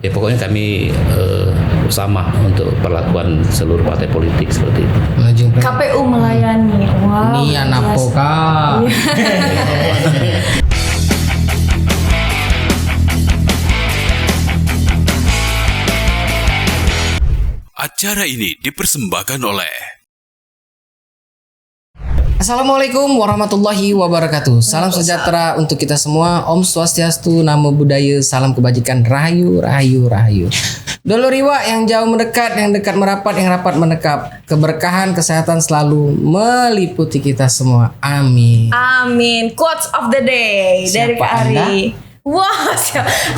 Ya pokoknya kami sama untuk perlakuan seluruh partai politik seperti itu. KPU melayani. Wow. Ini anak poka. Acara ini dipersembahkan oleh Assalamualaikum warahmatullahi wabarakatuh. Salam sejahtera untuk kita semua. Om Swastiastu, Namo Buddhaya, salam kebajikan, rahayu, rahayu, rahayu. Dolo riwa yang jauh mendekat, yang dekat merapat, yang rapat menekap. Keberkahan, kesehatan selalu meliputi kita semua. Amin. Amin. Quotes of the day dari Siapa Kak Ari. Wah,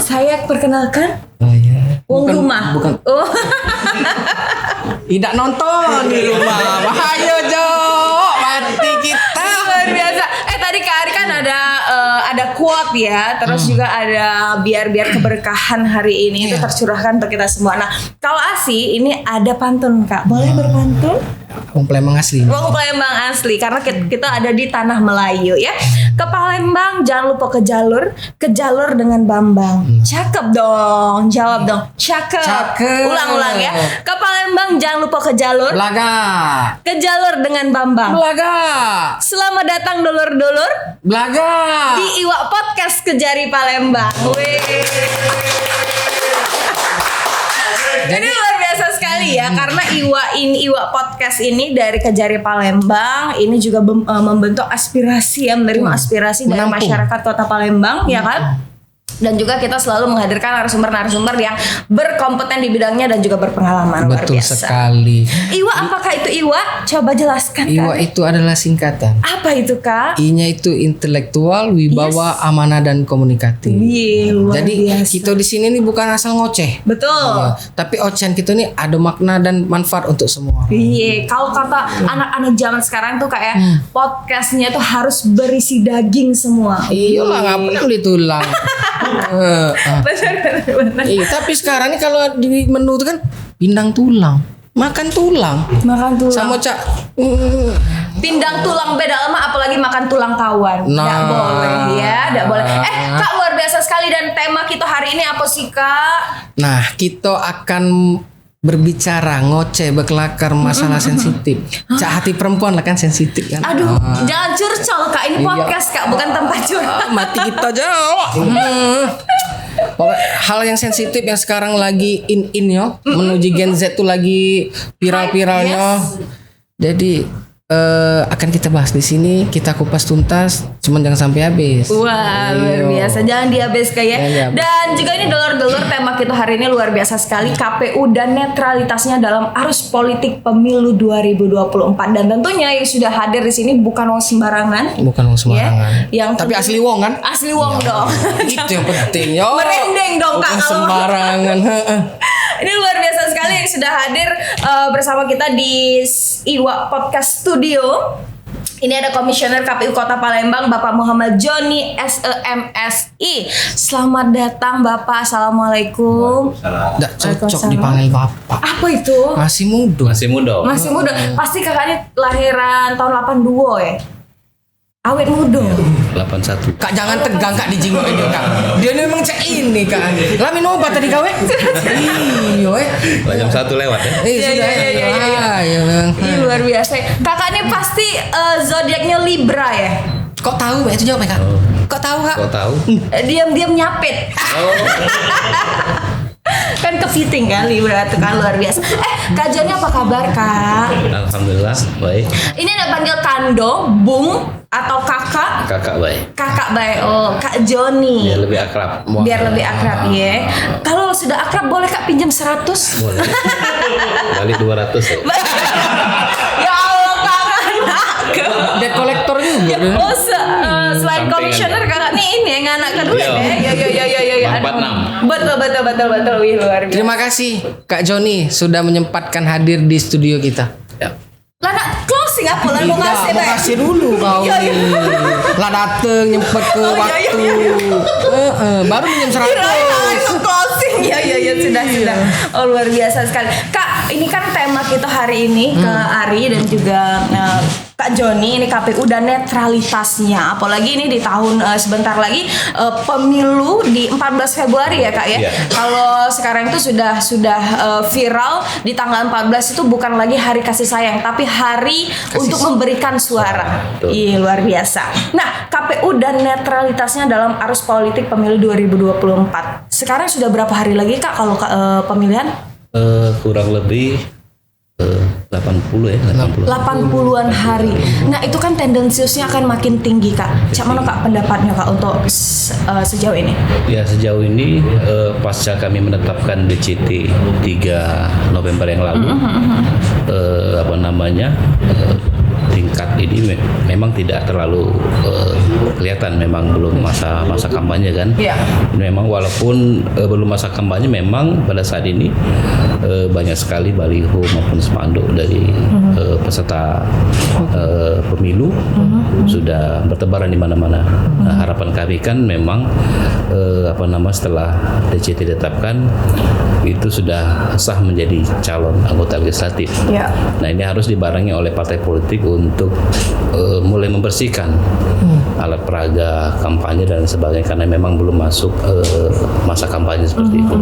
saya perkenalkan Oh ya. Wong rumah. Bukan. Oh. Tidak nonton di rumah. Bahaya Jo. Mati kita. Luar biasa. Tadi Kak Ari kan ada quote ya, terus juga ada biar keberkahan hari ini itu tercurahkan untuk kita semua. Nah, kalau Asi ini ada pantun Kak, boleh berpantun? Wong Palembang asli. Wong Palembang asli karena kita ada di tanah Melayu ya. Ke Palembang jangan lupa ke jalur dengan Bambang. Cakep dong, jawab dong. Cakep. Ulang-ulang ya. Ke Palembang jangan lupa ke jalur. Belaga. Ke jalur dengan Bambang. Belaga. Selamat datang dulur-dulur Belaga. di Iwa Podcast Kejari Palembang. Ini luar biasa sekali ya karena Iwa Podcast ini dari Kejari Palembang ini juga membentuk aspirasi ya, menerima aspirasi dari masyarakat Kota Palembang ya kan. Dan juga kita selalu menghadirkan narasumber-narasumber yang berkompeten di bidangnya dan juga berpengalaman. Betul luar biasa. Sekali. Iwa, apakah itu Iwa? Coba jelaskan. Iwa Kak. itu adalah singkatan. Apa itu Kak? I-nya itu intelektual, wibawa, amanah dan komunikatif. Luar Jadi biasa. kita di sini nih bukan asal ngoceh. Betul. Tapi ocehan kita nih ada makna dan manfaat untuk semua. Iya, kalau kata anak-anak zaman sekarang tuh kayak podcastnya tuh harus berisi daging semua. Iyalah, ngapain beli tulang. Benar. Iya, tapi sekarang nih kalau di menu tuh kan pindang tulang, makan tulang, Makan tulang. sama cak. Pindang tulang beda lama, apalagi makan tulang kawan. Nah. Nggak boleh ya, nggak boleh. Kak luar biasa sekali dan tema kita hari ini apa sih Kak? Nah, kita akan berbicara ngoceh berkelakar masalah sensitif. Cak hati perempuan lah kan sensitif kan. Aduh, jangan curcol Kak, ini Iya. podcast Kak, bukan tempat curhat. Mati kita jauh. Pokoknya hal yang sensitif yang sekarang lagi in yo, menuju Gen Z tuh lagi viral-viralnya. Jadi akan kita bahas di sini, kita kupas tuntas, cuman jangan sampai habis. Wah, luar biasa. Jangan dihabiskan ya. Jangan dihabiskan. Dan juga ini dulur-dulur tema kita hari ini luar biasa sekali, KPU dan netralitasnya dalam arus politik pemilu 2024. Dan tentunya yang sudah hadir di sini bukan orang sembarangan. Bukan wong sembarangan. Yang Tapi asli wong kan? Asli wong dong. Itu yang penting yo. Merendeng dong Kak Bukan kalau sembarangan. Ini luar biasa sekali yang sudah hadir bersama kita di Iwa Podcast Studio. Ini ada Komisioner KPU Kota Palembang Bapak Muhammad Joni SEMSI. Selamat datang Bapak. Assalamualaikum. Nggak cocok dipanggil bapak. Apa itu? Masih muda. Masih muda. Masih muda. Pasti kakaknya lahiran tahun 82 ya. Awet muda. 81. Kak jangan tegang Kak dijingok ini Kak. Dia memang cek ini Kak. Lamin obat tadi kawe. Iya. Jam 1 lewat ya. Iya. Iya memang. Ih, luar biasa. Kakak ini pasti zodiaknya Libra ya. Kok tahu itu jawabnya Kak? Kok tahu Kak? Kau tahu? Diam-diam nyapit. Kan kepiting kan Libra itu kan luar biasa. Kak Joni apa kabar Kak? Alhamdulillah baik. Ini ada panggil Kando, Bung atau Kakak? Kakak baik. Kakak baik. Oh, Kak Joni. Biar lebih akrab. Biar lebih akrab ya. Kalau sudah akrab boleh Kak pinjam 100? Boleh. Balik 200 ya. Ya Allah Kakak anakku. Debt collector juga. Oh, selain Sampingan. komisioner kakak nih ini yang anak kedua Iya. ya. Empat enam. Betul. Wih, luar biasa. Terima kasih Kak Joni sudah menyempatkan hadir di studio kita. Ya. Lana closing apa lah mau ngasih Mau kasih dulu kau Iya. nih. Lah dateng nyempet ke waktu. Baru minjem 100. Itu closing ya sudah. Oh luar biasa sekali Kak. Ini kan tema kita hari ini ke Ari dan juga Kak Joni, ini KPU dan netralitasnya. Apalagi ini di tahun sebentar lagi pemilu di 14 Februari ya Kak ya. Iya. Kalau sekarang itu sudah viral di tanggal 14 itu bukan lagi hari kasih sayang, tapi hari untuk memberikan suara. Betul. Iya, luar biasa. Nah, KPU dan netralitasnya dalam arus politik pemilu 2024. Sekarang sudah berapa hari lagi Kak kalau pemilihan? Kurang lebih 80 ya, 80-an hari. Nah, itu kan tendensiusnya akan makin tinggi, Kak. Cak mana Kak pendapatnya Kak untuk sejauh ini? Ya, sejauh ini pasca kami menetapkan DCT 3 November yang lalu, tingkat ini memang tidak terlalu kelihatan, memang belum masa kampanye kan. Iya. Memang walaupun belum masa kampanye, memang pada saat ini banyak sekali baliho maupun spanduk dari peserta pemilu sudah bertebaran di mana-mana. Nah, harapan kami kan memang setelah DCT ditetapkan itu sudah sah menjadi calon anggota legislatif. Iya. Nah, ini harus dibarengi oleh partai politik untuk mulai membersihkan alat peraga kampanye dan sebagainya, karena memang belum masuk masa kampanye seperti itu.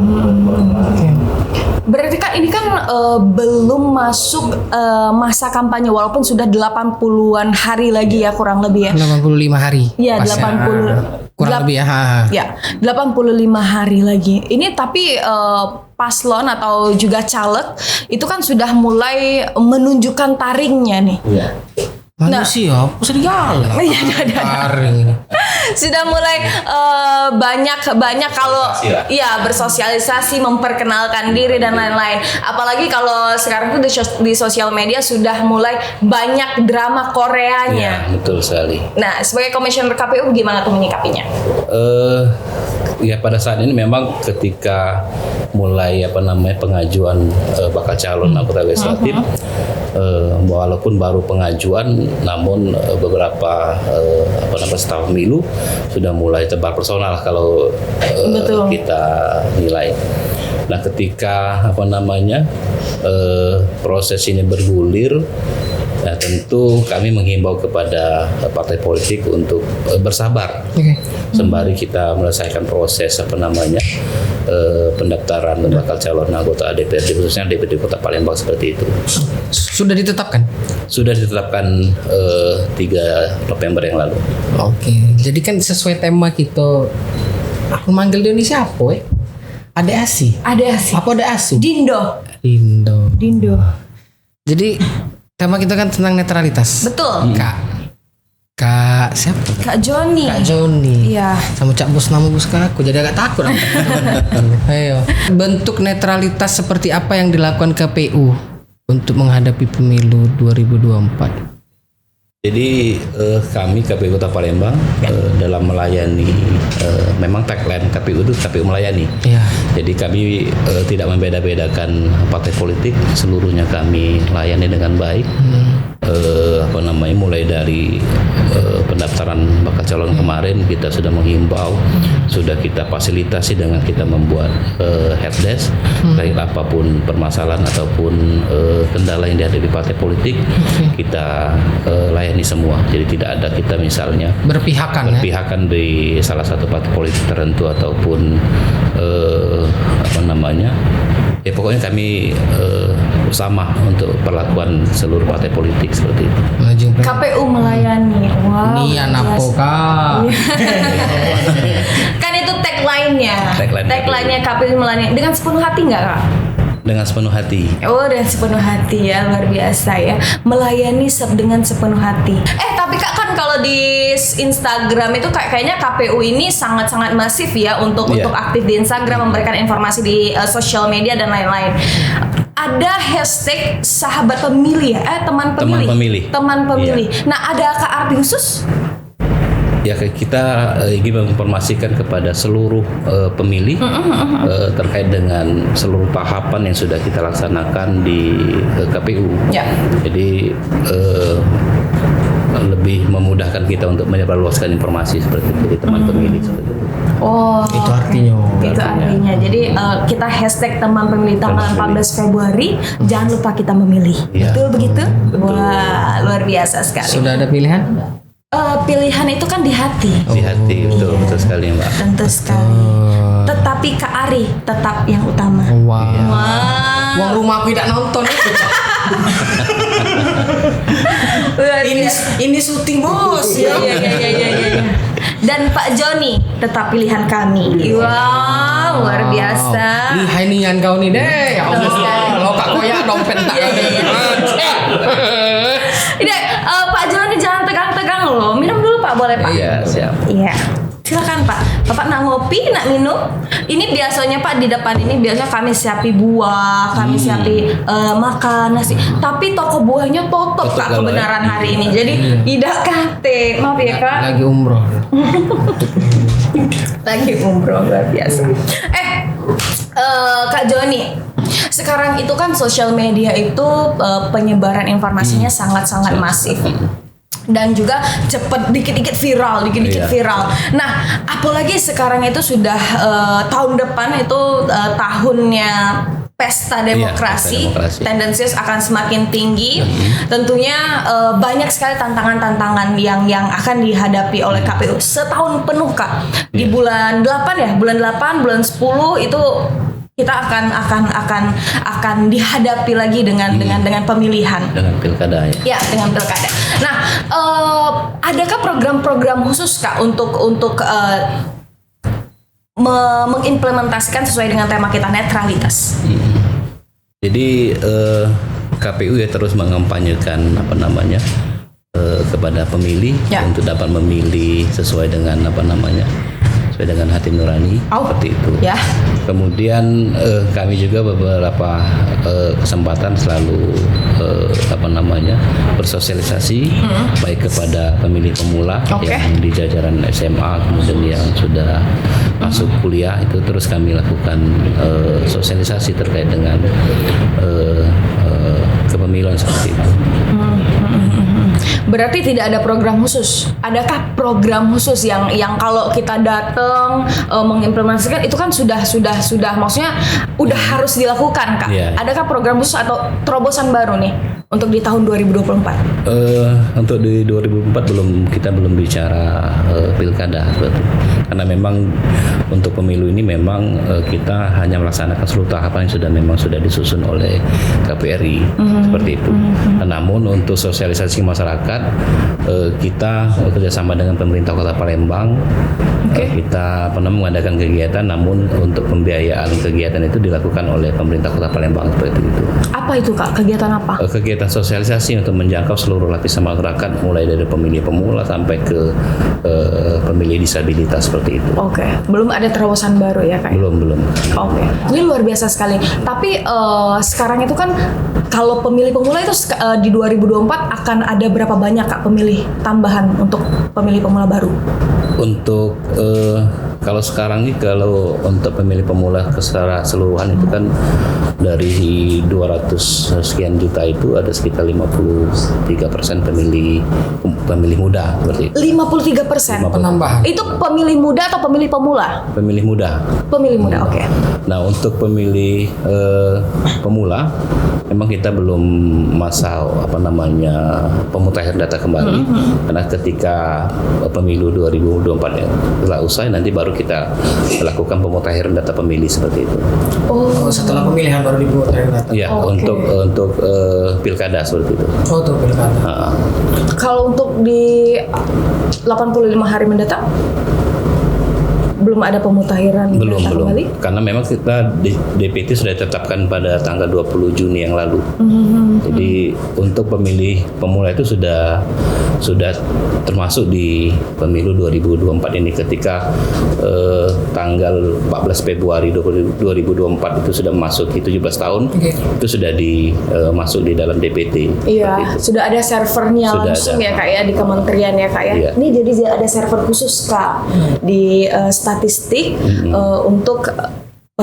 Berarti Kak ini kan belum masuk masa kampanye walaupun sudah 80-an hari lagi ya kurang lebih ya. 85 hari. Iya, Pas ya. 80 kurang lebih ya. Ya, 85 hari lagi. Ini tapi paslon atau juga caleg itu kan sudah mulai menunjukkan taringnya nih. Iya. Manusia, apa serigala? Iya, Taring ini. Sudah mulai banyak kalau bersosialisasi, memperkenalkan diri dan lain-lain. Apalagi kalau sekarang tuh di sosial media sudah mulai banyak drama Koreanya. Ya, betul sekali. Nah, sebagai komisioner KPU gimana tuh menyikapinya? Ya, pada saat ini memang ketika mulai pengajuan bakal calon anggota legislatif, walaupun baru pengajuan, namun beberapa staf pemilu sudah mulai tebar personal kalau kita nilai. Nah, ketika proses ini bergulir, nah tentu kami menghimbau kepada partai politik untuk bersabar. Sembari kita menyelesaikan proses pendaftaran bakal calon anggota DPRD, khususnya DPRD Kota Palembang seperti itu. Sudah ditetapkan? Sudah ditetapkan 3 November yang lalu. Oke, jadi kan sesuai tema kita. Aku manggil Indonesia apa? Ade Asi. Ade Asi. Apa Ade Asu? Dindo. Dindo. Jadi tema kita kan tentang netralitas. Betul. Kak siapa? Kak Joni. Kak Joni. Iya. Sama Cak Bos, nama bos aku jadi agak takut. Ayo. Bentuk netralitas seperti apa yang dilakukan KPU untuk menghadapi pemilu 2024? Jadi kami KPU Kota Palembang dalam melayani, memang tagline KPU itu KPU melayani. Ya. Jadi kami tidak membeda-bedakan partai politik, seluruhnya kami layani dengan baik. Mulai dari pendaftaran bakal calon kemarin kita sudah menghimbau, sudah kita fasilitasi dengan kita membuat helpdesk, baik apapun permasalahan ataupun kendala yang dihadapi partai politik, kita layani semua. Jadi tidak ada kita misalnya berpihakan di salah satu partai politik tertentu ataupun ya pokoknya kami sama untuk perlakuan seluruh partai politik seperti itu. KPU melayani. Wow. Nian apa Kak? Kan itu tagline-nya. Tagline-nya KPU melayani dengan sepenuh hati nggak Kak? Dengan sepenuh hati. Oh, dengan sepenuh hati ya, luar biasa ya. Melayani dengan sepenuh hati. Tapi Kak, kan kalau di Instagram itu kayaknya KPU ini sangat-sangat masif ya untuk aktif di Instagram, memberikan informasi di sosial media dan lain-lain. Ada hashtag sahabat pemilih ya, teman pemilih. Yeah. Nah, ada arti khusus? Ya, kita ingin menginformasikan kepada seluruh pemilih terkait dengan seluruh tahapan yang sudah kita laksanakan di KPU. Ya. Jadi lebih memudahkan kita untuk menyebarluaskan informasi seperti itu di teman pemilih seperti itu. Oh. Itu artinya. Itu artinya. Jadi kita hashtag teman pemilih tanggal 14 Februari. Jangan lupa kita memilih. Iya. Betul begitu? Wah, luar biasa sekali. Sudah ada pilihan? Pilihan itu kan di hati. Di hati, betul sekali Mbak. Tentu sekali. Tetapi Kak Ari tetap yang utama. Wow. Wah. Wong rumahku tidak nonton. ini syuting bos. Iya. Dan Pak Joni tetap pilihan kami. Wow, luar biasa. Lihai nian kau nih deh. Ya Allah. Lo kak koyak dompet tak. Ini Pak Joni jangan tegang-tegang loh. Minum dulu Pak, boleh Pak? Iya, siap. Iya. Silakan Pak. Bapak nak ngopi, nak minum? Ini biasanya Pak di depan ini biasanya kami siapi buah, kami siapi makan nasi. Tapi toko buahnya tutup Kak kalau kebenaran hari ini. Jadi tidak kate. Maaf ya Kak. Lagi umroh. Lagi umroh luar biasa. Kak Joni, sekarang itu kan sosial media itu penyebaran informasinya sangat-sangat masif. Dan juga cepet dikit-dikit viral. Nah, apalagi sekarang itu sudah tahun depan itu tahunnya pesta demokrasi, tendensius akan semakin tinggi. Tentunya banyak sekali tantangan-tantangan yang akan dihadapi oleh KPU setahun penuh Kak. Di bulan 8 ya, bulan 10 itu kita akan dihadapi lagi dengan pemilihan, Dengan pilkada ya. ya, dengan pilkada. Nah, adakah program-program khusus Kak untuk mengimplementasikan sesuai dengan tema kita netralitas? Jadi KPU ya terus mengampanyekan kepada pemilih untuk dapat memilih sesuai dengan sesuai dengan hati nurani, seperti itu. Ya. Kemudian kami juga beberapa kesempatan selalu bersosialisasi baik kepada pemilih pemula yang di jajaran SMA, kemudian yang sudah masuk kuliah, itu terus kami lakukan sosialisasi terkait dengan kepemiluan seperti itu. Berarti tidak ada program khusus. Adakah program khusus yang kalau kita datang mengimplementasikan itu kan sudah maksudnya udah harus dilakukan Kak. Yeah. Adakah program khusus atau terobosan baru nih untuk di tahun 2024? Untuk di 2004 kita belum bicara pilkada seperti itu. Karena memang untuk pemilu ini memang kita hanya melaksanakan seluruh tahapan yang sudah disusun oleh KPRI seperti itu. Namun untuk sosialisasi masyarakat kita kerjasama dengan pemerintah Kota Palembang, kita pernah mengadakan kegiatan, namun untuk pembiayaan kegiatan itu dilakukan oleh pemerintah Kota Palembang seperti itu. Apa itu Kak? Kegiatan apa? Kegiatan sosialisasi untuk menjangkau seluruh lapisan masyarakat, mulai dari pemilih pemula sampai ke pemilih disabilitas seperti itu. Oke. Belum ada terobosan baru ya Kak? Belum. Oke. Ini luar biasa sekali. Tapi sekarang itu kan kalau pemilih pemula itu di 2024 akan ada berapa banyak Kak pemilih tambahan untuk pemilih pemula baru? Untuk kalau sekarang nih, kalau untuk pemilih pemula secara keseluruhan itu kan dari 200 sekian juta itu ada sekitar 53% pemilih muda seperti itu. 53% penambahan. Itu pemilih muda atau pemilih pemula? Pemilih muda. Pemilih muda, oke. Nah, untuk pemilih pemula memang kita belum masa pemutahiran data kembali, karena ketika pemilu 2024 ya telah usai, nanti baru kita lakukan pemutahiran data pemilih seperti itu. Oh, setelah pemilihan baru dibuat data. Ya, Oke. untuk pilkada seperti itu. Oh, untuk pilkada. Kalau untuk di 85 hari mendatang belum ada pemutahiran Belum. kembali? Karena memang kita DPT sudah ditetapkan pada tanggal 20 Juni yang lalu. Jadi untuk pemilih pemula itu sudah termasuk di pemilu 2024 ini, ketika tanggal 14 Februari 2024 itu sudah memasuki 17 tahun. Itu sudah masuk di dalam DPT. Iya, sudah ada servernya Sudah langsung ada. ya Kak ya di kementerian ya Kak ya. Iya. Ini jadi ada server khusus Kak di statistik untuk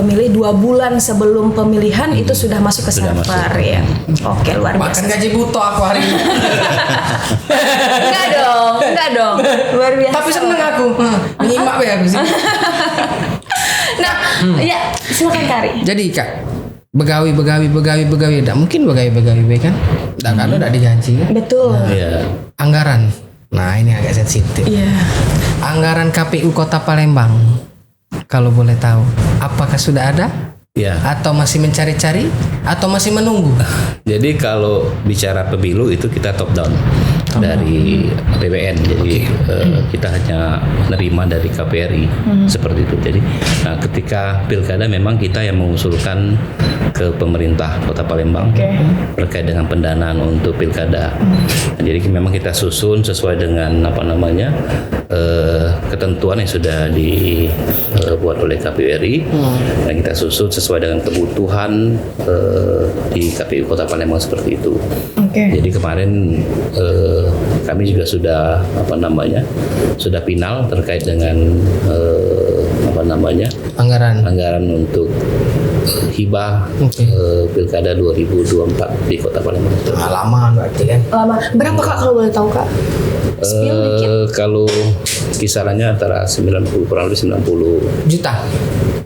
pemilih 2 bulan sebelum pemilihan itu sudah masuk ke Sudah server masuk. ya. Oke, luar Makan biasa. gaji buto aku hari ini. Enggak dong. Luar biasa. Tapi seneng aku. Nyimak ya aku sih. Nah, ya silakan Kari. Jadi Kak, begawi. Tidak mungkin begawi kan? Dan kalau udah digaji kan? Betul. Iya. Anggaran. Nah ini agak sensitif. Iya. Anggaran KPU Kota Palembang. Kalau boleh tahu, apakah sudah ada? Ya. Atau masih mencari-cari? Atau masih menunggu? Jadi kalau bicara pemilu itu kita top down dari APBN. Jadi kita hanya menerima dari KPRI seperti itu. Jadi ketika pilkada memang kita yang mengusulkan ke pemerintah Kota Palembang terkait dengan pendanaan untuk pilkada. Jadi memang kita susun sesuai dengan ketentuan yang sudah dibuat oleh KPRI dan kita susun sesuai dengan kebutuhan di KPU Kota Palembang seperti itu. Jadi kemarin kami juga sudah sudah final terkait dengan anggaran untuk hibah pilkada 2024 di Kota Palembang. Pengalaman berarti kan? Lama. Berapa Kak kalau boleh tahu Kak? Spill dikit. Kalau kisarannya antara 90 kurang lebih 90 Juta?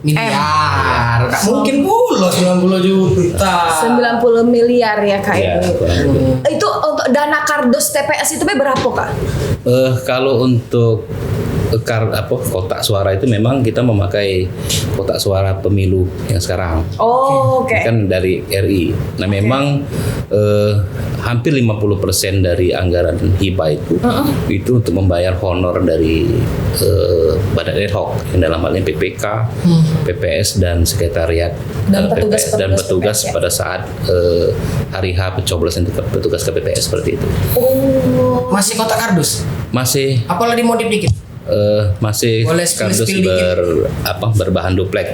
Miliar? Gak mungkin pula 90 juta. 90 miliar ya Kak. ya kurang lebih. Itu untuk dana kardus TPS itu berapa Kak? Kalau untuk kotak suara itu memang kita memakai kotak suara pemilu yang sekarang. Oh, oke. Kan dari RI. Nah memang hampir 50% dari anggaran hibah itu untuk membayar honor dari badan ad hoc yang dalam hal ini PPK, PPS dan sekretariat Dan PPS dan petugas PPS, ya? pada saat hari H pencoblosan petugas KPPS seperti itu. Oh. Masih kotak kardus? Masih Apalagi modif dikit? masih Boleh kardus spill dikit? berbahan duplek.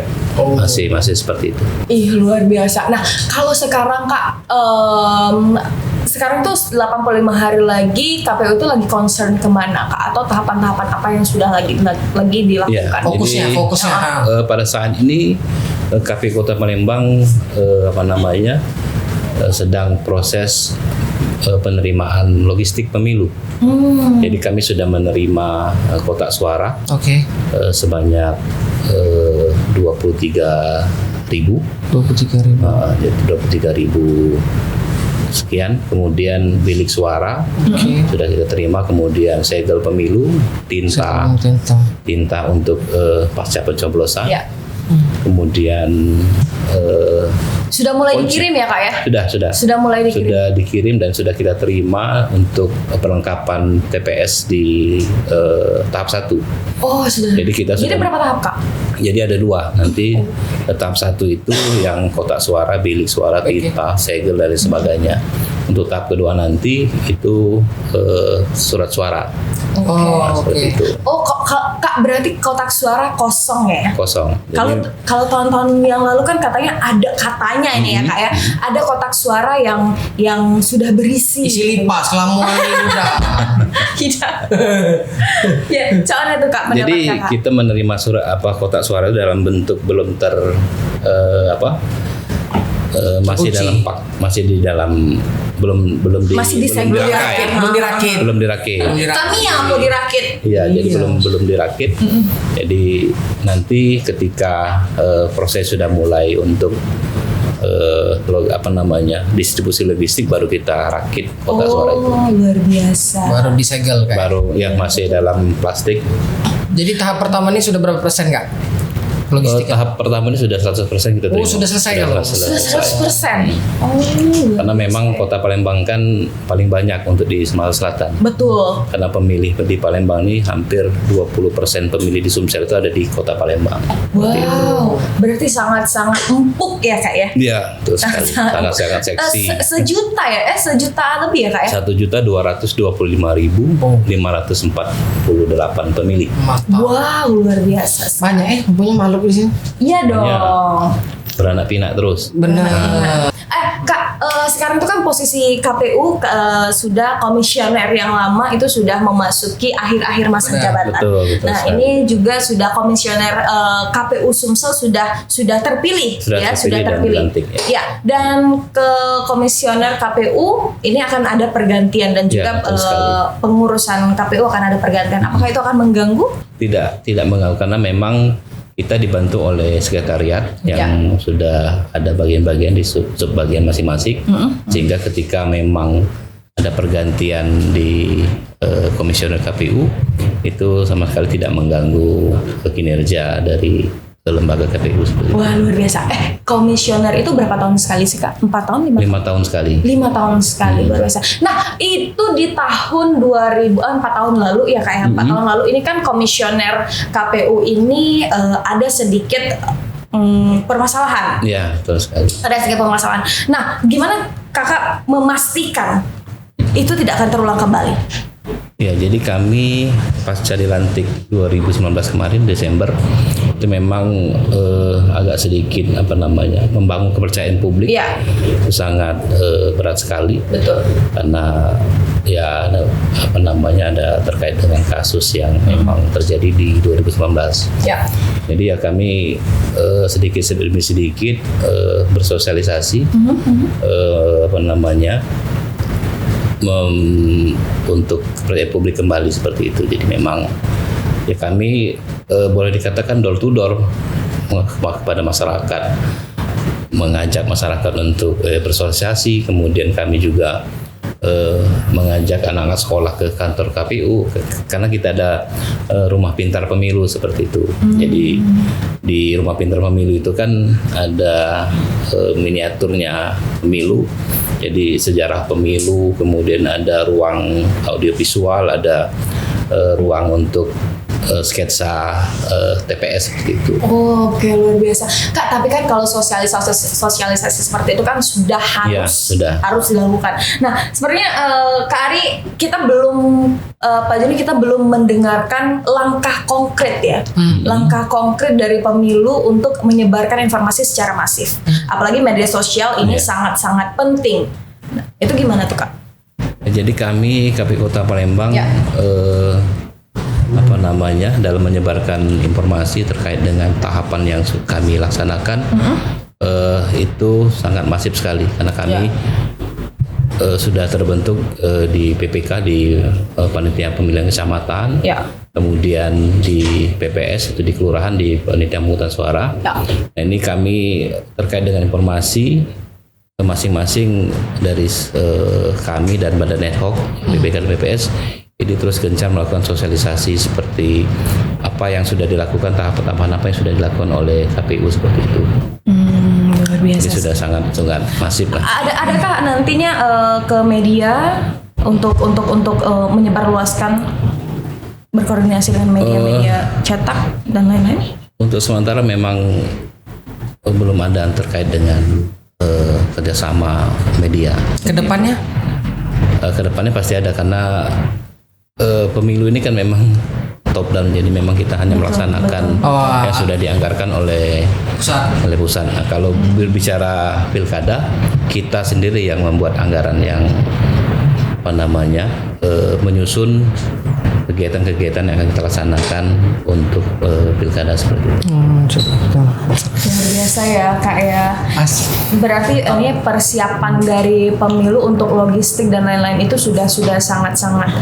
Masih seperti itu. Ih, luar biasa. Nah, kalau sekarang Kak, sekarang tuh 85 hari lagi KPU itu lagi concern kemana Kak? Atau tahapan-tahapan apa yang sudah lagi dilakukan? Ya, Fokusnya. pada saat ini KPU Kota Palembang sedang proses penerimaan logistik pemilu. Jadi kami sudah menerima kotak suara sebanyak 23.000. 23.000. Jadi 23.000 sekian. Kemudian bilik suara sudah kita terima. Kemudian segel pemilu, tinta untuk pasca pencoblosan. Ya. Kemudian Sudah mulai dikirim ya Kak ya? Sudah Mulai dikirim. Sudah dikirim dan sudah kita terima untuk perlengkapan TPS di tahap 1. Oh, sudah. Jadi kita Jadi sudah berapa tahap Kak? Jadi ada 2 nanti. Tahap 1 itu yang kotak suara, bilik suara, tinta, segel dan sebagainya. Untuk tahap kedua nanti itu surat suara. Seperti itu. Oh, Kak berarti kotak suara kosong ya? Kosong. Kalau Jadi, kalau tahun-tahun yang lalu kan katanya ini ya Kak ya, ada kotak suara yang sudah berisi. Isi lipas kelamuan ini udah. Tidak. Ya, soalnya itu Kak pendapat jadi Kakak. kita menerima kotak suara itu dalam bentuk belum masih Uji. dalam masih di dalam belum Masih disegel. Belum dirakit. belum dirakit. Kami yang mau dirakit. Iya, jadi belum dirakit. Jadi nanti ketika proses sudah mulai untuk distribusi logistik baru kita rakit kotak suara itu. Oh, luar biasa. Baru disegel kayak. Baru yang masih dalam plastik. Jadi tahap pertama ini sudah berapa persen Kak? Logistik. Tahap pertama ini sudah 100% kita terima. Oh, sudah selesai kalau? Sudah 100%. Oh, Karena memang Kota Palembang kan paling banyak untuk di Sumatera Selatan. betul. Karena pemilih di Palembang ini hampir 20% pemilih di Sumsel itu ada di Kota Palembang. Wow, berarti sangat-sangat empuk ya Kak ya? Iya, betul sekali. Sangat seksi. Sejuta ya? Sejuta lebih ya Kak ya? 1.225.548 pemilih. Mantap. Wow, luar biasa. Banyak punya makhluk di sini. Iya dong. Iya. Beranak pinak terus. Benar. Kak, sekarang itu kan posisi KPU sudah komisioner yang lama itu sudah memasuki akhir-akhir masa jabatan. Betul Nah, sekali. ini juga sudah komisioner KPU Sumsel sudah terpilih sudah dan terpilih. dilantik, Ya, dan ke komisioner KPU ini akan ada pergantian dan juga betul sekali. pengurusan KPU akan ada pergantian. Apakah itu akan mengganggu? Tidak mengganggu karena memang kita dibantu oleh sekretariat yang sudah ada bagian-bagian di sub-bagian masing-masing, sehingga ketika memang ada pergantian di komisioner KPU itu sama sekali tidak mengganggu kinerja dari lembaga KPU seperti itu. Wah, luar biasa. Komisioner itu berapa tahun sekali sih, Kak? 4 tahun, 5 tahun? 5 tahun sekali. 5 tahun sekali, luar biasa. Nah, itu di tahun 4 tahun lalu ya, Kak ya, 4 tahun lalu ini kan komisioner KPU ini ada sedikit permasalahan. Ya, betul sekali. Ada sedikit permasalahan. Nah, gimana Kakak memastikan itu tidak akan terulang kembali? Ya, jadi kami pasca dilantik 2019 kemarin Desember itu memang agak sedikit membangun kepercayaan publik. Iya. Itu sangat berat sekali. Betul. Karena ya ada terkait dengan kasus yang memang terjadi di 2019. Ya. Jadi ya kami sedikit demi sedikit bersosialisasi untuk kepercayaan publik kembali seperti itu. Jadi memang ya kami boleh dikatakan door to door kepada masyarakat, mengajak masyarakat untuk bersosialisasi. Kemudian kami juga mengajak anak-anak sekolah ke kantor KPU karena kita ada rumah pintar pemilu seperti itu. Jadi di rumah pintar pemilu itu kan ada miniaturnya pemilu. Jadi sejarah pemilu, kemudian ada ruang audiovisual, ada ruang untuk sketsa TPS seperti itu. Oh, oke, luar biasa. Kak, tapi kan kalau sosialisasi seperti itu kan sudah Ya, sudah. harus dilakukan. Nah, sebenarnya Kak Ari, kita belum Pak Joni, kita belum mendengarkan langkah konkret ya. Langkah konkret dari pemilu untuk menyebarkan informasi secara masif. Apalagi media sosial ini sangat-sangat penting. Nah, itu gimana tuh, Kak? Jadi kami KPU Kota Palembang Ya. Dalam menyebarkan informasi terkait dengan tahapan yang kami laksanakan itu sangat masif sekali karena kami sudah terbentuk di PPK di Panitia Pemilihan Kecamatan, kemudian di PPS itu di Kelurahan di Panitia Pemungutan Suara. Nah, ini kami terkait dengan informasi masing-masing dari kami dan Badan Ad Hoc PPK dan PPS ini terus gencar melakukan sosialisasi seperti apa yang sudah dilakukan, tahapan-tahapan apa yang sudah dilakukan oleh KPU seperti itu. Luar biasa. Ini sudah sangat masif lah. Adakah nantinya ke media untuk menyebarluaskan, berkoordinasi dengan media-media cetak dan lain-lain? Untuk sementara memang belum ada yang terkait dengan kerjasama media. Kedepannya? Kedepannya pasti ada karena pemilu ini kan memang top down, jadi memang kita hanya melaksanakan yang sudah dianggarkan oleh pusat. Nah, kalau berbicara pilkada, kita sendiri yang membuat anggaran yang menyusun kegiatan-kegiatan yang akan kita laksanakan untuk pilkada seperti itu. Luar biasa ya, Kak ya. Berarti ini persiapan dari pemilu untuk logistik dan lain-lain itu sudah sangat-sangat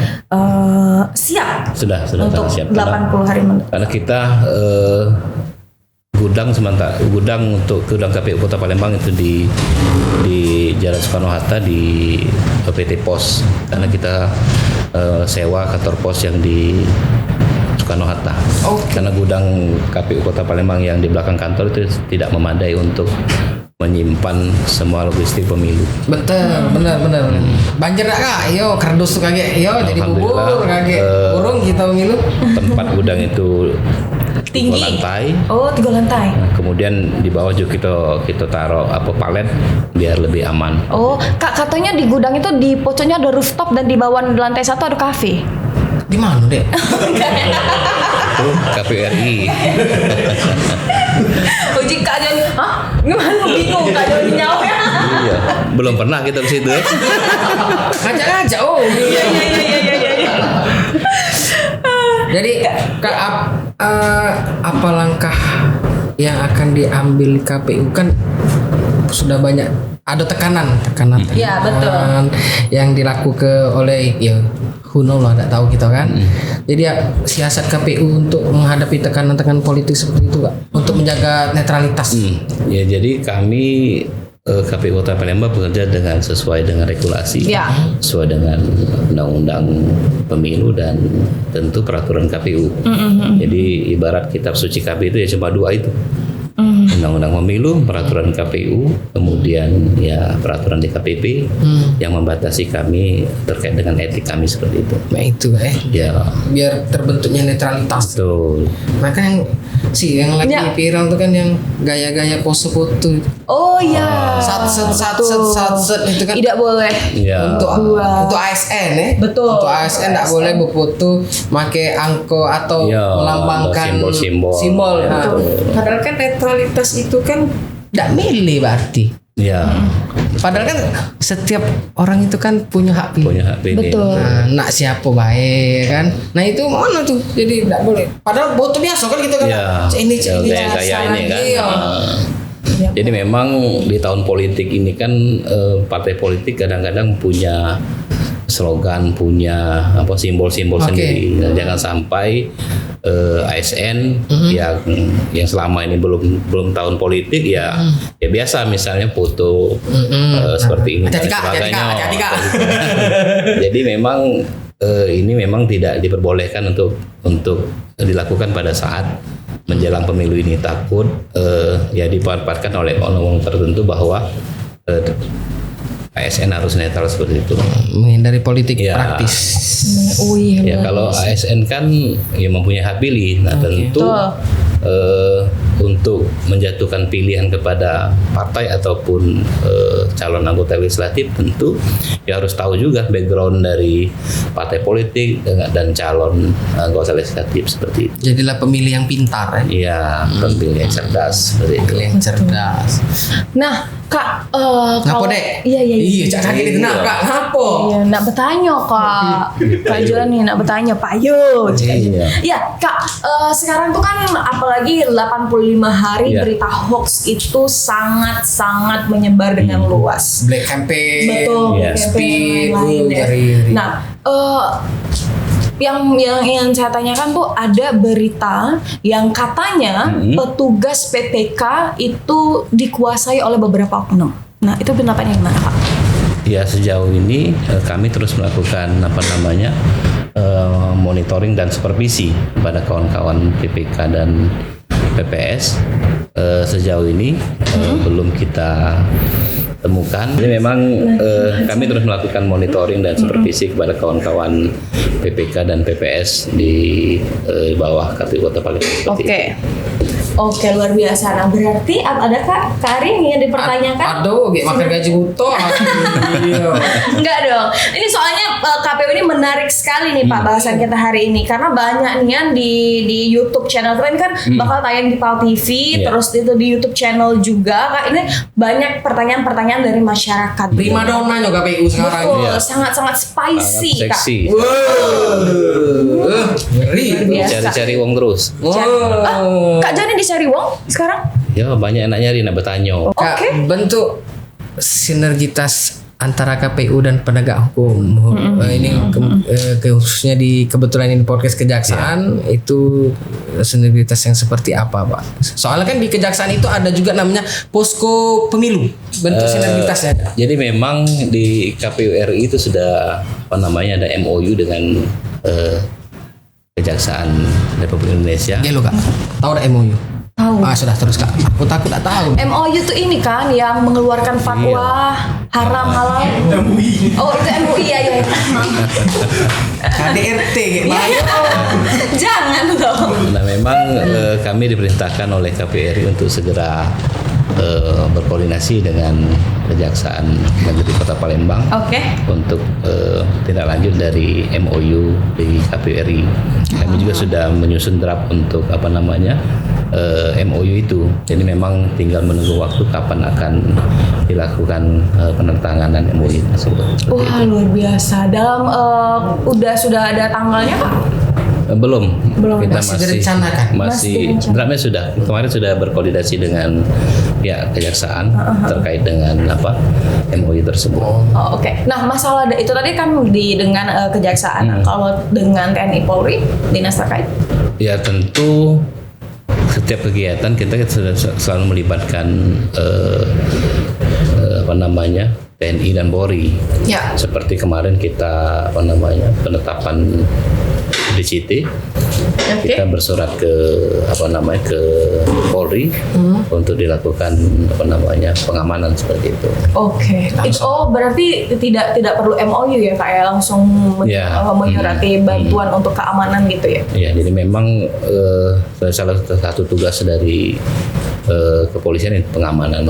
siap. Sudah untuk siap. 80 hari mendatang. Karena kita gudang untuk gudang KPU Kota Palembang itu di Jalan Soekarno-Hatta di PT Pos, karena kita sewa kantor pos yang di Soekarno-Hatta. Karena gudang KPU Kota Palembang yang di belakang kantor itu tidak memadai untuk menyimpan semua logistik pemilu. Betul, benar. Banjir gak, Kak? Yo, kardus tuh kaget. Yo, jadi bubur kaget. Burung kita pemilu. Tempat gudang itu Tinggi. 3 lantai. Oh, 3 lantai. Nah, kemudian di bawah juga kita taruh palet biar lebih aman. Oh, Kak, katanya di gudang itu di pojoknya ada rooftop dan di bawah lantai 1 ada kafe. Di mana, Dek? Itu KPRI. Uji Kak Joni, hah? Gimana bingung Kak Joni jawabnya? Iya, belum pernah kita ke situ. Ngajak-ngajak. Oh. Iya. Jadi apa langkah yang akan diambil KPU, kan sudah banyak ada tekanan. Iya, betul. Yang dilakukan oleh who know lah, tidak tahu kita kan. Jadi siasat KPU untuk menghadapi tekanan-tekanan politik seperti itu Kak, untuk menjaga netralitas. Ya, jadi kami KPU Kota Palembang bekerja sesuai dengan regulasi, Ya. sesuai dengan undang-undang pemilu dan tentu peraturan KPU. Jadi ibarat kitab suci KPU itu ya cuma 2 itu. Undang-undang pemilu, peraturan KPU, kemudian ya peraturan DKPP yang membatasi kami terkait dengan etik kami seperti itu. Nah itu Ya, biar terbentuknya netralitas. betul. Maka yang lagi Ya. viral tuh kan yang gaya-gaya pose foto. Oh iya. Satset itu kan. Tidak boleh. Ya. Untuk ASN Betul. Untuk ASN tidak boleh berfoto pakai angko atau Ya, melambangkan simbol-simbol. simbol. Ya, Nah, betul. padahal kan netralitas itu kan tidak milih berarti. Ya, Padahal kan setiap orang itu kan punya hak pilih. punya hak pilih. Betul. Nah, nak siapa baik kan? Nah itu mana tuh? Jadi tidak boleh. Padahal foto biasa kan kita kan. Ya, Ini gaya-gaya ini kan. Iya. Jadi memang di tahun politik ini kan partai politik kadang-kadang punya slogan, punya simbol-simbol Oke. sendiri. Nah, jangan sampai ASN yang selama ini belum tahun politik ya biasa misalnya foto seperti ini dan sebagainya. Hati-hati, Kak. Jadi memang ini memang tidak diperbolehkan untuk dilakukan pada saat menjelang pemilu ini, takut ya dimanfaatkan oleh orang-orang tertentu bahwa ASN harus netral seperti itu. Menghindari politik Ya. praktis. Oh iya. Ya kalau ASN kan ya mempunyai hak pilih, nah tentu untuk menjatuhkan pilihan kepada partai ataupun calon anggota legislatif tentu ya harus tahu juga background dari partai politik dan calon anggota legislatif seperti itu. Jadilah pemilih yang pintar Iya, pemilih yang cerdas seperti itu. Pemilih yang cerdas. Nah, Kak, Ngapa kalau dek? Iya. Iya, cak kaget itu nah, Kak. Ngapa? Iya, nak bertanya Kak. Kak Joni nak bertanya Pak Yo. Iya. Ya Kak, sekarang tuh kan apalagi 85 hari Iya. berita hoax itu sangat-sangat menyebar dengan luas. Black campaign. Betul, Iya. campaign Speed, yang lain ya. ngeri. Nah, yang saya tanyakan tuh ada berita yang katanya petugas PPK itu dikuasai oleh beberapa oknum. Nah, itu pendapatnya gimana, Pak? Ya sejauh ini kami terus melakukan monitoring dan supervisi pada kawan-kawan PPK dan PPS. Sejauh ini belum kita temukan. Jadi memang kami terus melakukan monitoring dan supervisi kepada kawan-kawan PPK dan PPS di bawah KPU Kota Palembang seperti itu. Oke, luar biasa. Nah, berarti ada Kak Karin yang dipertanyakan? Aduh, makan gaji butuh. Iya. Enggak dong. Ini soalnya KPU ini menarik sekali nih Pak bahasan kita hari ini karena banyak nih yang di YouTube channel kita ini kan bakal tayang di PAL TV, Iya. terus itu di YouTube channel juga. Kak, ini banyak pertanyaan-pertanyaan dari masyarakat. Prima donanya KPU sekarang. Betul, Iya. sangat-sangat spicy Sangat Kak. seksi. Ngeri. Biasa. Cari-cari uang terus. Kak Jani dicari uang sekarang? Ya banyak anak nyari, nak bertanya. Kak, Oke. bentuk sinergitas antara KPU dan penegak hukum. Ini khususnya di kebetulan ini podcast kejaksaan itu sinergitas yang seperti apa, Pak? Soalnya kan di kejaksaan itu ada juga namanya posko pemilu. Bentuk sinergitasnya. Jadi memang di KPU RI itu sudah ada MOU dengan Kejaksaan Republik Indonesia. Ya lo Kak, tahu ada MOU? Tahu. Sudah terus Kak. Aku takut tak tahu. MOU tuh ini kan yang mengeluarkan fatwa haram halal. Oh, itu MUI ya. KDRT Ya, kayak jangan dong. Nah memang kami diperintahkan oleh KPU RI untuk segera berkoordinasi dengan Kejaksaan Negeri Kota Palembang Oke. untuk tindak lanjut dari MOU di KPU RI. Kami juga sudah menyusun draft untuk MOU itu. Jadi memang tinggal menunggu waktu kapan akan dilakukan penandatanganan MOU tersebut. Wah, luar biasa. Dalam sudah ada tanggalnya, Pak? Belum. Kita Masih direncanakan? masih draftnya sudah. Kemarin sudah berkoordinasi dengan pihak kejaksaan terkait dengan MOU tersebut. Oh, oke. Nah, masalah itu tadi kan dengan kejaksaan. Kalau dengan TNI Polri, dinas terkait? Ya tentu setiap kegiatan kita selalu melibatkan TNI dan Polri. Ya. Seperti kemarin kita penetapan DCT. Oke. Kita bersurat ke ke Polri untuk dilakukan pengamanan seperti itu. Oke. Berarti tidak perlu MOU ya, Pak ya, langsung menyurati bantuan untuk keamanan gitu ya. Ya, jadi memang salah satu tugas dari kepolisian itu pengamanan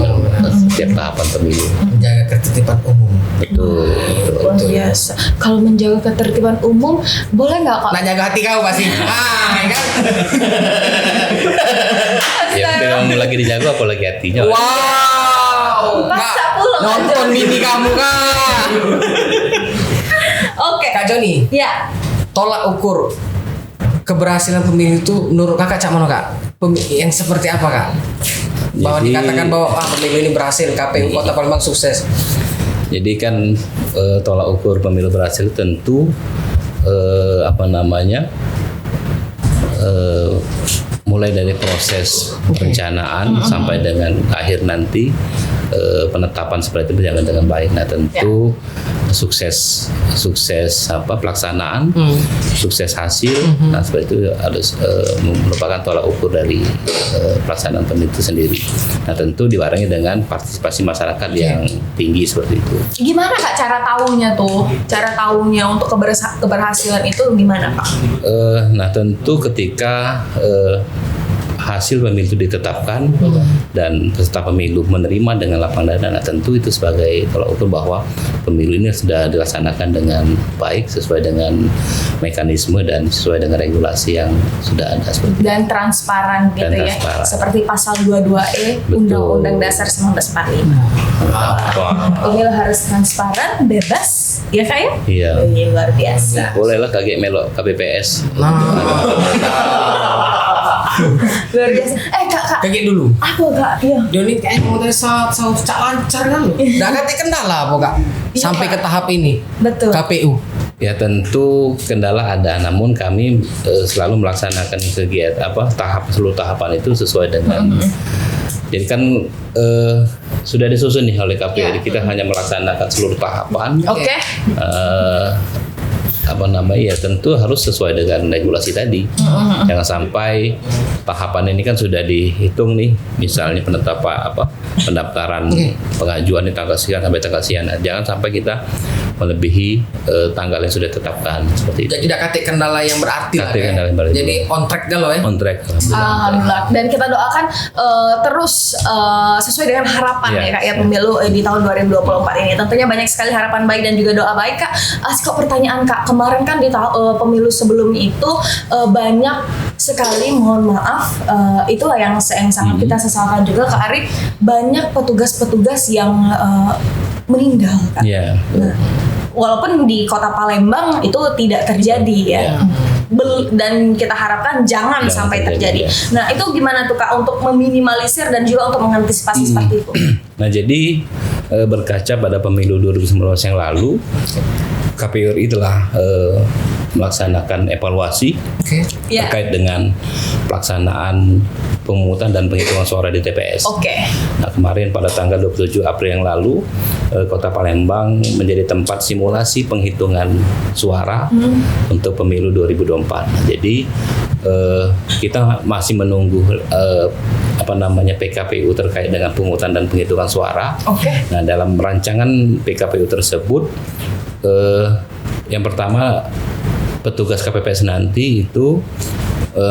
setiap tahapan pemilu. Menjaga ketertiban umum. Betul. Luar biasa. Kalau menjaga ketertiban umum, boleh nggak Kak? Nah, jaga hati kau pasti. Kan? Ya, memang lagi dijaga apalagi hatinya. Wow. Masa Kak, pulang nonton aja. mini kamu Kak. Oke. Kak Joni, Ya. tolak ukur keberhasilan pemilu itu menurut Kakak cak mana Kak? Yang seperti apa Kak? Bahwa Jadi- dikatakan bahwa pemilu ini berhasil, KPU Kota Palembang sukses. Jadi kan tolak ukur pemilu berhasil tentu mulai dari proses perencanaan sampai dengan akhir nanti penetapan seperti itu berjalan dengan baik. Nah tentu sukses pelaksanaan, sukses hasil. Nah seperti itu harus merupakan tolak ukur dari pelaksanaan pemilu itu sendiri. Nah tentu dibarengi dengan partisipasi masyarakat yang tinggi seperti itu. Gimana Kak cara tahunya tuh? Cara tahunya untuk keberhasilan itu gimana Kak? Nah tentu ketika hasil pemilu itu ditetapkan dan peserta pemilu menerima dengan lapang dada, nah tentu itu sebagai tolak ukur bahwa pemilu ini sudah dilaksanakan dengan baik sesuai dengan mekanisme dan sesuai dengan regulasi yang sudah ada seperti itu. Dan transparan gitu Dan ya. transparan. Seperti pasal 22E Betul. Undang-Undang Dasar 1945. Pemilu harus transparan, bebas, ya Kak ya? Iya. Ini luar biasa. Bolehlah kaget melok KPPS. Luar biasa. Kak, Kayak dulu. apa Kak? Iya. Joni kayaknya mau dari saat cak lancar kan lo. Dah kata kendala apa Kak? Iya, Sampai Kak. ke tahap ini. Betul. KPU. Ya tentu kendala ada, namun kami selalu melaksanakan kegiatan seluruh tahapan itu sesuai dengan. Jadi kan sudah disusun nih oleh KPU. Ya. Jadi kita hanya melaksanakan seluruh tahapan. Oke. Ya tentu harus sesuai dengan regulasi tadi. Jangan sampai tahapan ini kan sudah dihitung nih, misalnya pendaftaran pengajuan di tanggal sekian sampai tanggal sekian. Nah, jangan sampai kita melebihi tanggal yang sudah ditetapkan seperti itu. Jadi tidak kata kendala yang berarti lah. Kata kendala yang berarti. Jadi on track dah lo ya. On track. Alhamdulillah. Dan kita doakan terus sesuai dengan harapan Ya. ya Kak ya pemilu di tahun 2024 ini. Tentunya banyak sekali harapan baik dan juga doa baik Kak. Kok pertanyaan Kak, kemarin kan di pemilu sebelum itu banyak sekali, mohon maaf, itulah yang sangat kita sesalkan juga Kak Arif, banyak petugas-petugas yang meninggal Kak. Ya. Nah, walaupun di Kota Palembang itu tidak terjadi ya. Dan kita harapkan jangan sampai terjadi. Nah, itu gimana tuh Kak untuk meminimalisir dan juga untuk mengantisipasi seperti itu? Nah jadi berkaca pada pemilu 2019 yang lalu, KPU RI telah melaksanakan evaluasi Ya. terkait dengan pelaksanaan pemungutan dan penghitungan suara di TPS. Oke. Nah, kemarin pada tanggal 27 April yang lalu, Kota Palembang menjadi tempat simulasi penghitungan suara untuk pemilu 2024. Nah, jadi kita masih menunggu PKPU terkait dengan pemungutan dan penghitungan suara. Oke. Nah, dalam rancangan PKPU tersebut, yang pertama petugas KPPS nanti itu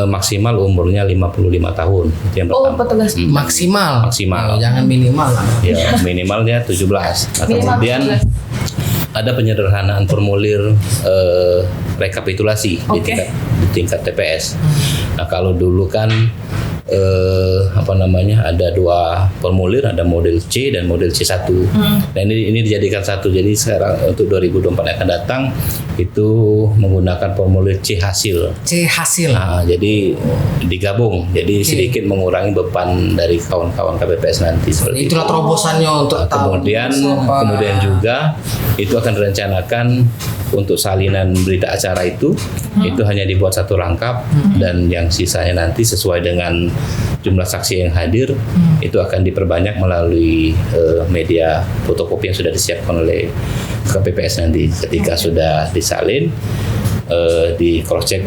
maksimal umurnya 55 tahun. Itu yang Oh, pertama. petugas. Maksimal. Maksimal. Jangan minimal lah. Ya, minimalnya 17. Nah, Minimal kemudian 17. ada penyederhanaan formulir rekapitulasi Oke. di tingkat TPS. Nah, kalau dulu kan ada 2 formulir, ada model C dan model C1. Dan ini dijadikan satu. Jadi sekarang untuk 2024 yang akan datang itu menggunakan formulir C hasil. C hasil. Nah, jadi digabung. Jadi sedikit mengurangi beban dari kawan-kawan KPPS nanti seperti Itulah itu. terobosannya untuk Kemudian juga itu akan direncanakan untuk salinan berita acara itu hanya dibuat satu rangkap dan yang sisanya nanti sesuai dengan jumlah saksi yang hadir itu akan diperbanyak melalui media fotokopi yang sudah disiapkan oleh KPPS nanti ketika sudah disalin di cross check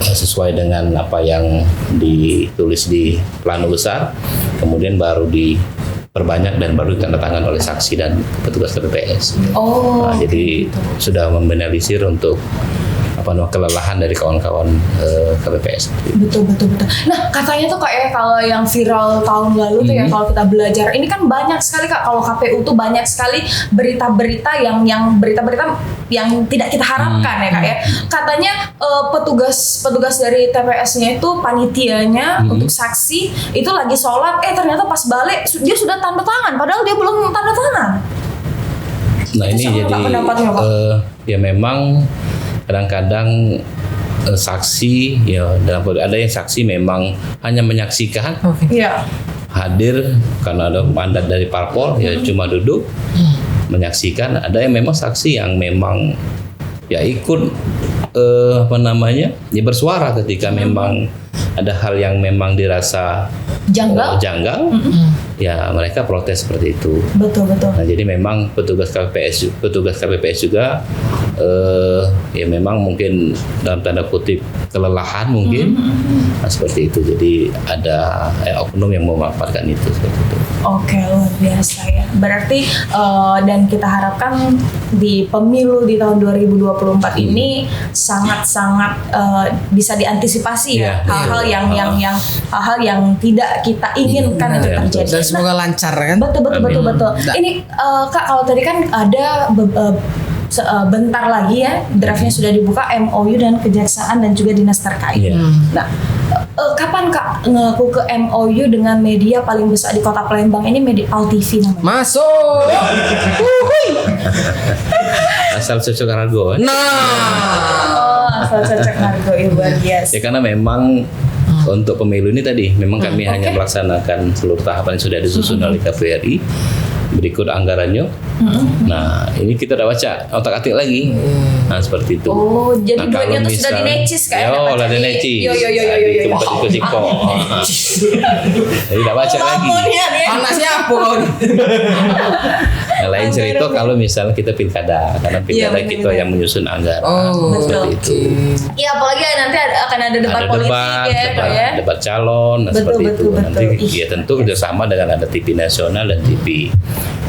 sesuai dengan apa yang ditulis di plano besar, kemudian baru diperbanyak dan baru ditandatangan oleh saksi dan petugas KPPS. Nah, jadi sudah meminimalisir untuk kelelahan dari kawan-kawan KPPS. Betul. Nah, katanya tuh kayak kalau yang viral tahun lalu tuh ya, kalau kita belajar, ini kan banyak sekali Kak, kalau KPU tuh banyak sekali berita-berita yang tidak kita harapkan ya Kak ya. Katanya petugas dari TPS-nya itu panitianya untuk saksi itu lagi sholat, ternyata pas balik dia sudah tanda tangan, padahal dia belum tanda tangan. Nah, ini jadi ya memang kadang-kadang saksi ya ada yang saksi memang hanya menyaksikan hadir karena ada mandat dari parpol ya cuma duduk menyaksikan. Ada yang memang saksi yang memang ya ikut bersuara ketika memang ada hal yang memang dirasa janggal. Ya mereka protes seperti itu. Betul. Nah, jadi memang petugas KPPS juga ya memang mungkin dalam tanda kutip kelelahan mungkin. Nah, seperti itu. Jadi ada oknum yang memanfaatkan itu seperti itu. Oke, luar biasa ya. Berarti dan kita harapkan di pemilu di tahun 2024 ini sangat-sangat bisa diantisipasi ya hal-hal hal-hal yang tidak kita inginkan itu terjadi. Dan semoga lancar kan. Betul. Ini Kak, kalau tadi kan ada bentar lagi ya draftnya sudah dibuka MOU dan kejaksaan dan juga dinas terkait. Nah, kapan Kak ngaku ke MOU dengan media paling besar di Kota Palembang ini, media ALTV namanya? Masuk. Asal cocok harga. Asal cocok harga luar biasa. Ya karena memang untuk pemilu ini tadi memang kami hanya melaksanakan seluruh tahapan yang sudah disusun oleh KPRI. Berikut anggarannya. Nah, ini kita udah baca otak-atik lagi. Nah, seperti itu. Oh, jadi duitnya tuh sudah dinecis kayak udah dinecis. Yo. Jadi udah baca lagi. Anak siapa kau? Nah, lain cerita kalau misalnya kita pilkada, karena pilkada kita yang menyusun anggaran. Seperti itu. Iya, apalagi nanti akan ada debat politik ya. Debat calon, seperti itu. Nanti ya tentu kerjasama dengan ada TV nasional dan TV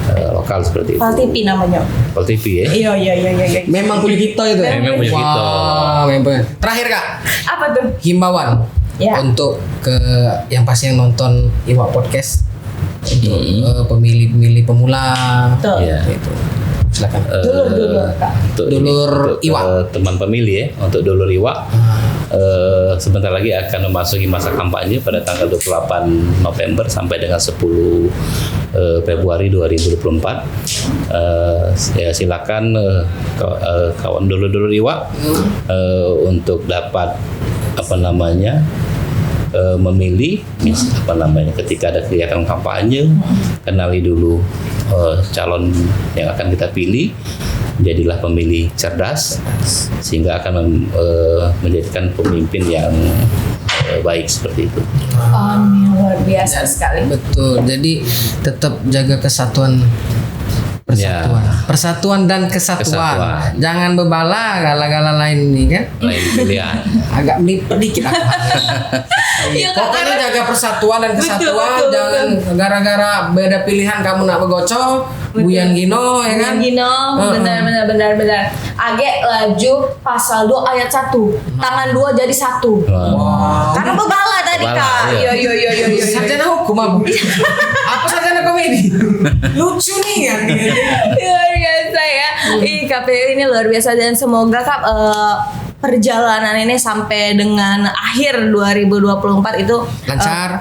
lokal seperti itu. PAL TV namanya. PAL TV ya. Iya. Memang punya kita itu. Memang punya kita. Memang. Terakhir Kak. Apa tuh? Himbauan untuk ke yang pasti yang nonton Iwa Podcast untuk pemilih pemula. Betul. Ya. Itu. Silakan. Dulur Iwa. Teman pemilih ya, untuk Dulur Iwa. Sebentar lagi akan memasuki masa kampanye pada tanggal 28 November sampai dengan 10 Februari 2024. Ya silakan kawan Dulur Iwa untuk dapat memilih ketika ada kegiatan kampanye, kenali dulu calon yang akan kita pilih, jadilah pemilih cerdas sehingga akan menjadikan pemimpin yang baik seperti itu. Amin, luar biasa sekali. Betul. Jadi tetap jaga persatuan dan kesatuan. Jangan bebala gala-gala lain ini kan. Lain pilihan. Agak melipet dikit aku. Pokoknya jaga persatuan dan kesatuan. Jangan gara-gara beda pilihan kamu nak begocok. Buyan Gino ya kan. Benar. Age laju pasal 2 ayat 1. Tangan 2 jadi 1. Karena bebala tadi Kak. Iya. Sarjana hukum apa sarjana komedi? Lucu nih ya. Luar biasa ya. KPU ini luar biasa dan semoga Kak perjalanan ini sampai dengan akhir 2024 itu lancar,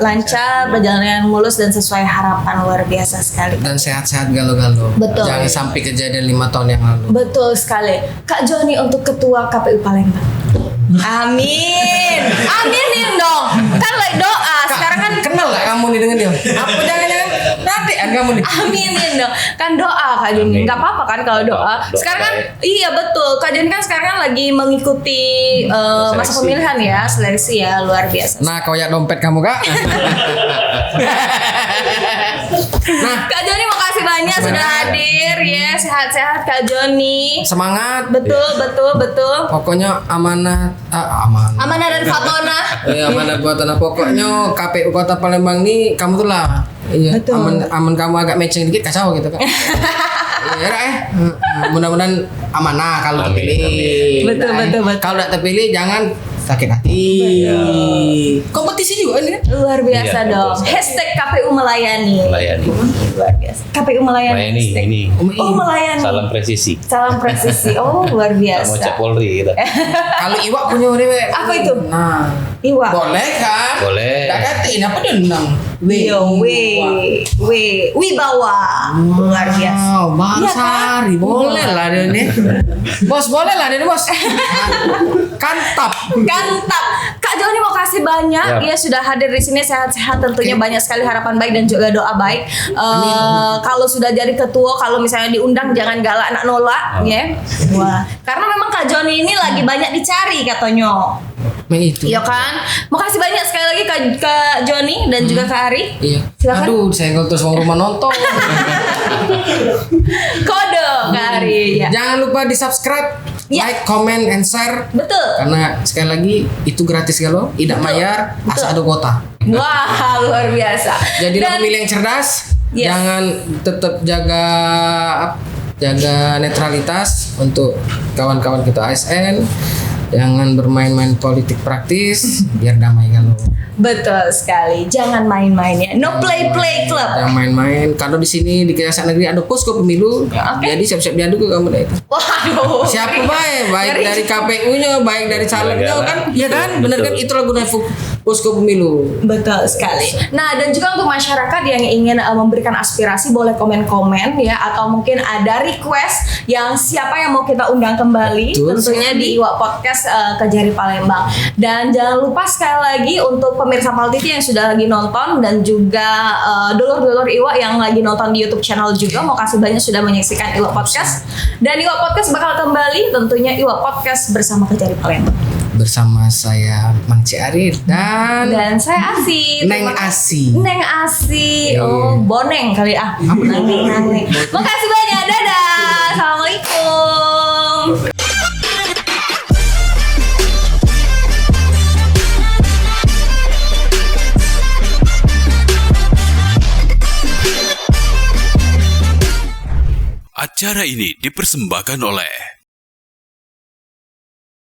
perjalanan mulus dan sesuai harapan, luar biasa sekali. Dan sehat-sehat galau-galau. Betul. Jangan sampai kejadian 5 tahun yang lalu. Betul sekali. Kak Joni untuk Ketua KPU Palembang. Amin. Aminin dong. Kan like doa. Sekarang kan kenal gak kamu nih dengan dia? Apa jangan-jangan ratean kamu nih? aminin dong. Kan doa Kak Joni. Enggak apa-apa kan kalau doa. Sekarang kan iya betul. Kak Joni kan sekarang kan lagi mengikuti masa pemilihan ya, seleksi ya, luar biasa. Nah, koyak dompet kamu, Kak. Nah, Kak Joni makasih banyak sudah hadir ya. Sehat-sehat Kak Joni. Semangat. Betul. Pokoknya amanah. Amanah dan Fatona. Iya, amanah buat tanah. Pokoknya KPU Kota Palembang nih kamu tuh lah. Iya, Betul. aman kamu agak matching dikit kacau gitu kan. Iya, mudah-mudahan amanah kalau Amin, terpilih. amin. Betul. Kalau tidak terpilih jangan sakit hati. Kompetisi juga ini kan? Luar biasa Iya, dong. betul. Hashtag KPU melayani. Melayani. Luar biasa. KPU melayani. Nah, hashtag. ini Oh, melayani. salam presisi. Salam presisi. Oh, luar Mau biasa. cek Polri kita. Kalau Iwak punya dewe. Apa itu? Nah, Iwa. boleh kan? Boleh. Tak katain apa dia nang? Wibawa. Luar biasa. Wow, Bang Iya kan? Sari, boleh lah dia nih. Bos, boleh lah dia nih, Bos. Kantap. Gantap. Kak Joni mau kasih banyak. Yap. Ia sudah hadir di sini sehat-sehat, tentunya banyak sekali harapan baik dan juga doa baik. Kalau sudah jadi ketua, kalau misalnya diundang jangan galak nak nolak, ya. Wah, karena memang Kak Joni ini lagi banyak dicari katanya. Itu. Iya kan? Makasih banyak sekali lagi Kak Joni dan juga Kak Ari. Iya. Silakan. Aduh, saya terus mau rumah nonton. Kode Kak Ari. Ya. Jangan lupa di subscribe, Ya. like, comment, and share. Betul. Karena sekali lagi itu gratis kalau tidak bayar, asal ada kuota. Wah, luar biasa. Jadilah Dan- pemilih yang cerdas. Yes. Jangan tetap jaga netralitas untuk kawan-kawan kita ASN. Jangan bermain-main politik praktis, biar damai kalau. Betul sekali. Jangan main-main ya. No play club. Jangan main-main. Kalau di sini di Kejaksaan Negeri ada posko pemilu. Ya, oke. Jadi siap-siap diadu ke kamu itu. Waduh. Siapa baik Ngeri. dari KPU-nya, baik dari calegnya Negara. kan? Iya kan? Benar kan? Betul. Itulah gunanya posko pemilu. Betul sekali. Nah, dan juga untuk masyarakat yang ingin memberikan aspirasi boleh komen-komen ya, atau mungkin ada request yang siapa yang mau kita undang kembali, Betul tentunya di Iwa Podcast Kejari Palembang. Dan jangan lupa sekali lagi untuk pemirsa Pal TV yang sudah lagi nonton dan juga dulur-dulur Iwa yang lagi nonton di YouTube channel juga, mau kasih banyak sudah menyaksikan Iwa Podcast. Dan Iwa Podcast bakal kembali tentunya Iwa Podcast bersama Kejari Palembang. Bersama saya Mang Ciarit dan saya Asi. Neng Terima Asi. Neng Asi. Iya. Oh, boneng kali ah. Neng. Makasih banyak. Dadah. Assalamualaikum. Acara ini dipersembahkan oleh